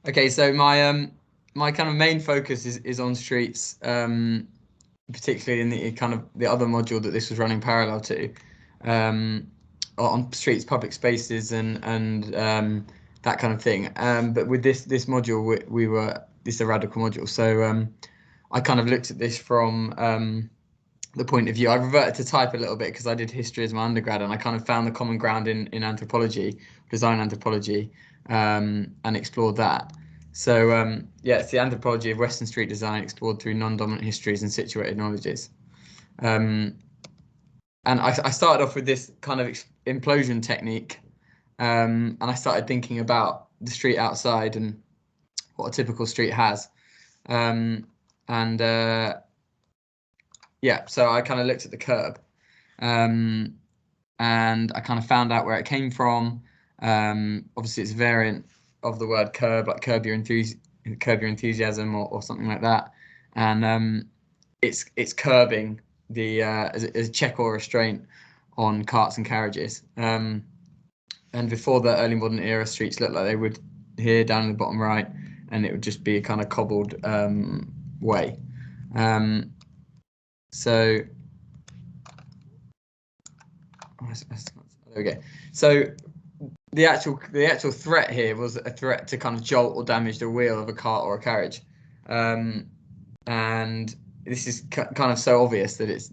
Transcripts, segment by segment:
Okay, so my kind of main focus is on streets, particularly in the kind of the other module that this was running parallel to, on streets, public spaces, and that kind of thing. But with this module, we were this is a radical module, so I kind of looked at this from the point of view. I reverted to type a little bit because I did history as my undergrad, and I kind of found the common ground in anthropology, design anthropology, and explored that. So yeah, it's the anthropology of Western street design explored through non-dominant histories and situated knowledges. And I started off with this kind of implosion technique, and I started thinking about the street outside and what a typical street has. And yeah, so I kind of looked at the curb, and I kind of found out where it came from. Obviously, it's a variant of the word curb, like curb your enthusiasm, or something like that. And it's curbing the as a check or restraint on carts and carriages. And before the early modern era, streets looked like they would here down in the bottom right, and it would just be a kind of cobbled way. So there we go. So the actual threat here was a threat to kind of jolt or damage the wheel of a cart or a carriage, and this is kind of so obvious that it's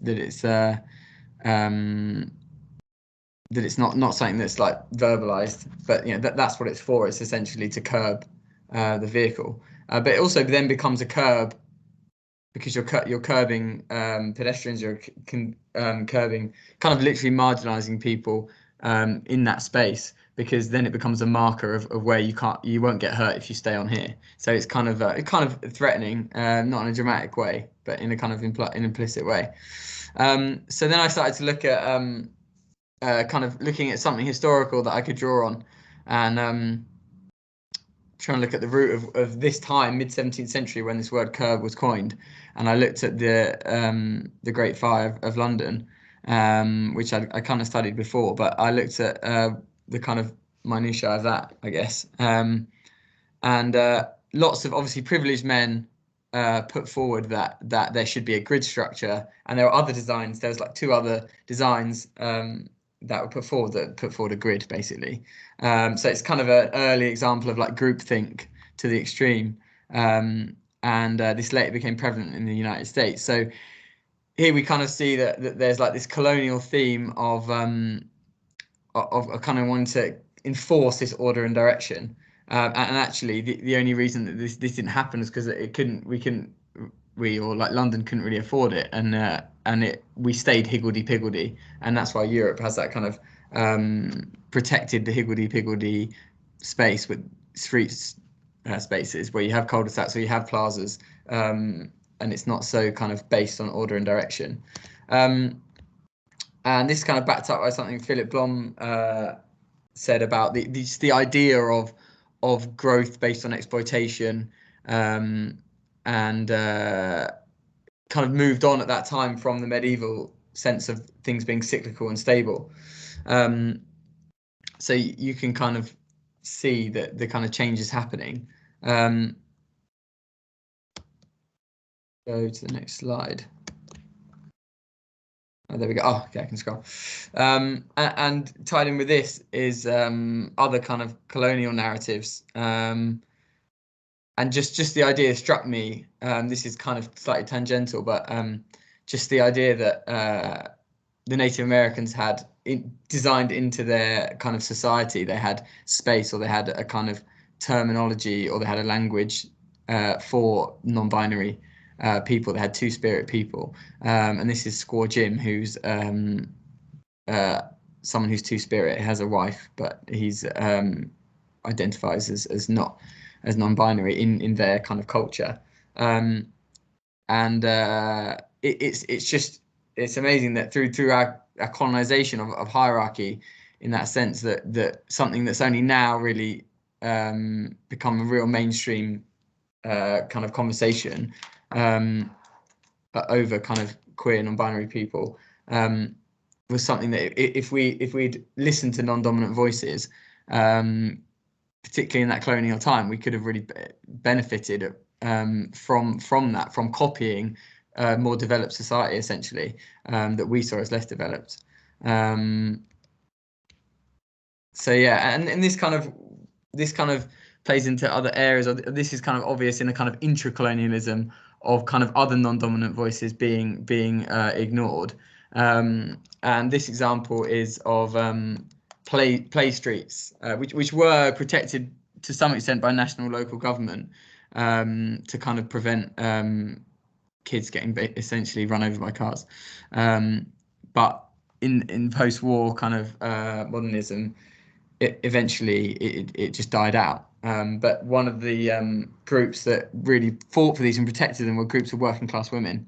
not something that's like verbalized, but you know that's what it's for. It's essentially to curb the vehicle, but it also then becomes a curb because you're curbing pedestrians, you're curbing, kind of literally marginalizing people in that space, because then it becomes a marker of where you won't get hurt if you stay on here. So it's kind of threatening, not in a dramatic way, but in a kind of an implicit way. So then I started to look at kind of looking at something historical that I could draw on, and trying to look at the root of this time, mid 17th century, when this word curb was coined. And I looked at the Great Fire of London, which I kind of studied before, but I looked at the kind of minutiae of that, I guess. And lots of obviously privileged men put forward that there should be a grid structure, and there were other designs. There's like two other designs that were put forward a grid, basically. So it's kind of an early example of like groupthink to the extreme, and this later became prevalent in the United States. So here we kind of see that there's like this colonial theme of kind of wanting to enforce this order and direction, and actually the only reason that this didn't happen is because we or like London couldn't really afford it, and we stayed higgledy-piggledy, and that's why Europe has that kind of protected the higgledy-piggledy space with streets spaces where you have cul-de-sacs or you have plazas, and it's not so kind of based on order and direction. And this is kind of backed up by something Philip Blom said about the idea of growth based on exploitation, and kind of moved on at that time from the medieval sense of things being cyclical and stable. So you can kind of see that the kind of change is happening. Go to the next slide. Oh, there we go. Oh, okay, I can scroll. And tied in with this is other kind of colonial narratives. And just the idea struck me. This is kind of slightly tangential, but just the idea that the Native Americans had designed into their kind of society, they had space, or they had a kind of terminology, or they had a language for non-binary people. They had two-spirit people, and this is Squaw Jim, who's someone who's two-spirit, has a wife, but he's identifies as not as non-binary in their kind of culture, and it's amazing that through our colonization of hierarchy, in that sense, that something that's only now really become a real mainstream kind of conversation over kind of queer non-binary people, was something that if we'd listened to non-dominant voices particularly in that colonial time, we could have really benefited from that, from copying more developed society, essentially, that we saw as less developed. So yeah, and this kind of plays into other areas. This is kind of obvious in a kind of intra-colonialism of kind of other non-dominant voices being ignored. And this example is of play streets, which were protected to some extent by national local government, to kind of prevent kids getting essentially run over by cars. But in post-war kind of modernism, it just died out. But one of the groups that really fought for these and protected them were groups of working class women,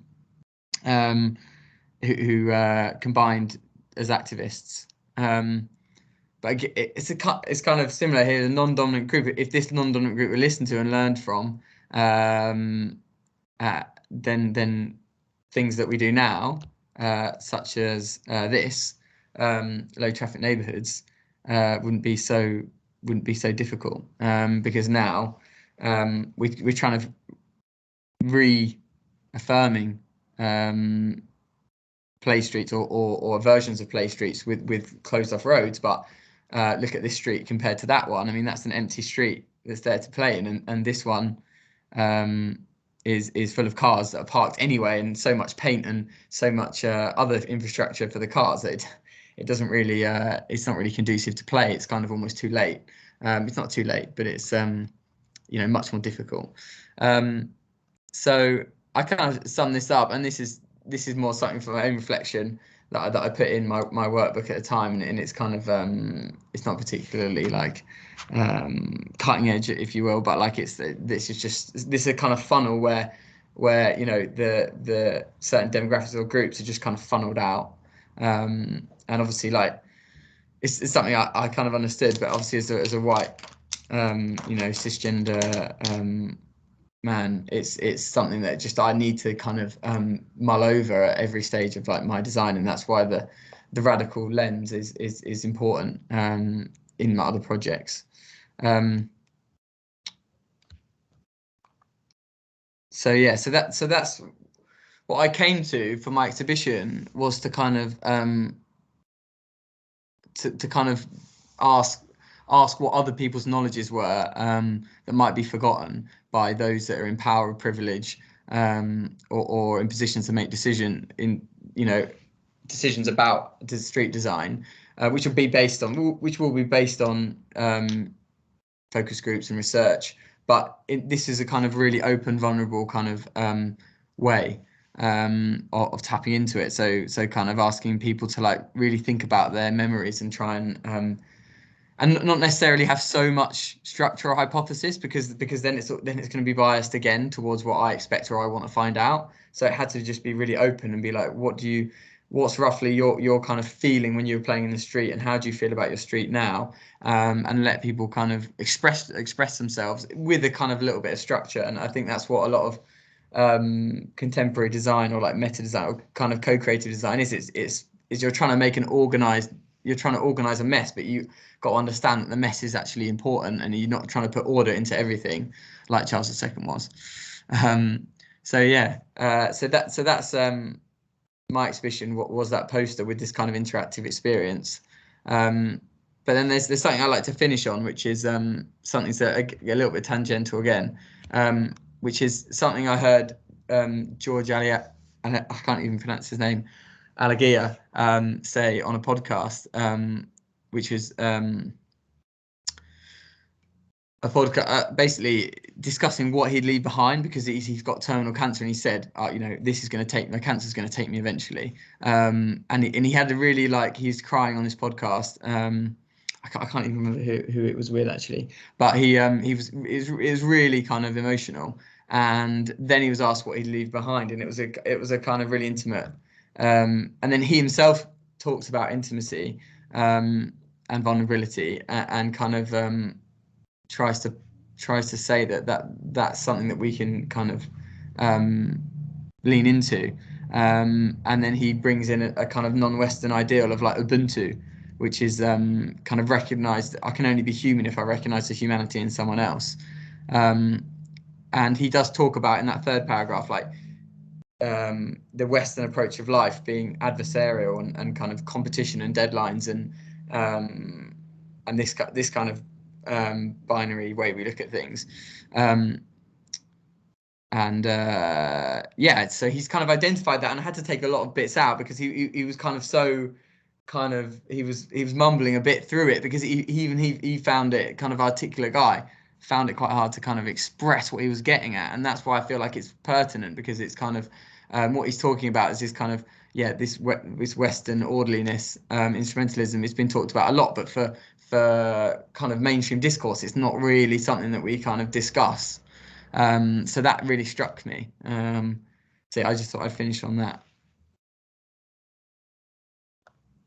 who combined as activists. But it's kind of similar here. The non-dominant group. If this non-dominant group were listened to and learned from, then things that we do now, such as this, low traffic neighbourhoods, wouldn't be so difficult, because now we're trying to reaffirming play streets or versions of play streets with closed off roads, but look at this street compared to that one. I mean, that's an empty street that's there to play in, and this one is full of cars that are parked anyway, and so much paint and so much other infrastructure for the cars that it doesn't really it's not really conducive to play. It's kind of almost too late. It's not too late, but it's much more difficult. So I kind of sum this up, and this is more something for my own reflection that I put in my workbook at the time, and it's kind of it's not particularly like cutting edge, if you will, but like this is a kind of funnel where the certain demographics or groups are just kind of funneled out, and obviously like it's something I kind of understood, but obviously as a white cisgender man, it's something that just I need to kind of mull over at every stage of like my design, and that's why the radical lens is important in my other projects. So yeah, so that's what I came to for my exhibition, was to kind of to kind of ask what other people's knowledges were that might be forgotten by those that are in power or privilege, or in positions to make decisions about the street design, which will be based on focus groups and research. But this is a kind of really open, vulnerable kind of way of tapping into it. So kind of asking people to like really think about their memories and try and not necessarily have so much structure or hypothesis, because then it's going to be biased again towards what I expect or I want to find out. So it had to just be really open and be like, what's roughly your kind of feeling when you were playing in the street, and how do you feel about your street now, and let people kind of express themselves with a kind of little bit of structure. And I think that's what a lot of contemporary design or like meta design or kind of co-creative design is you're trying to make you're trying to organize a mess, but you got to understand that the mess is actually important, and you're not trying to put order into everything like Charles II was. So yeah, so that's my exhibition. What was that poster with this kind of interactive experience? But then there's something I like to finish on, which is something that a little bit tangential again, which is something I heard George and I can't even pronounce his name, Alagia, say on a podcast, which was a podcast basically discussing what he'd leave behind, because he's got terminal cancer, and he said, this is going to take, my cancer's going to take me eventually. And he had a really, like, he's crying on this podcast. I can't even remember who it was with actually, but it was really kind of emotional. And then he was asked what he'd leave behind, and it was a kind of really intimate. And then he himself talks about intimacy and vulnerability, and kind of tries to say that's something that we can kind of lean into. And then he brings in a kind of non-Western ideal of like Ubuntu, which is kind of recognise that I can only be human if I recognise the humanity in someone else. And he does talk about in that third paragraph, like the Western approach of life being adversarial and kind of competition and deadlines and this kind of binary way we look at things. Yeah, so he's kind of identified that, and I had to take a lot of bits out because he was kind of so kind of he was mumbling a bit through it because he found it, kind of articulate guy, found it quite hard to kind of express what he was getting at, and that's why I feel like it's pertinent, because it's kind of what he's talking about is this kind of this Western orderliness, instrumentalism. It's been talked about a lot, but for kind of mainstream discourse, it's not really something that we kind of discuss. So that really struck me. So I just thought I'd finish on that.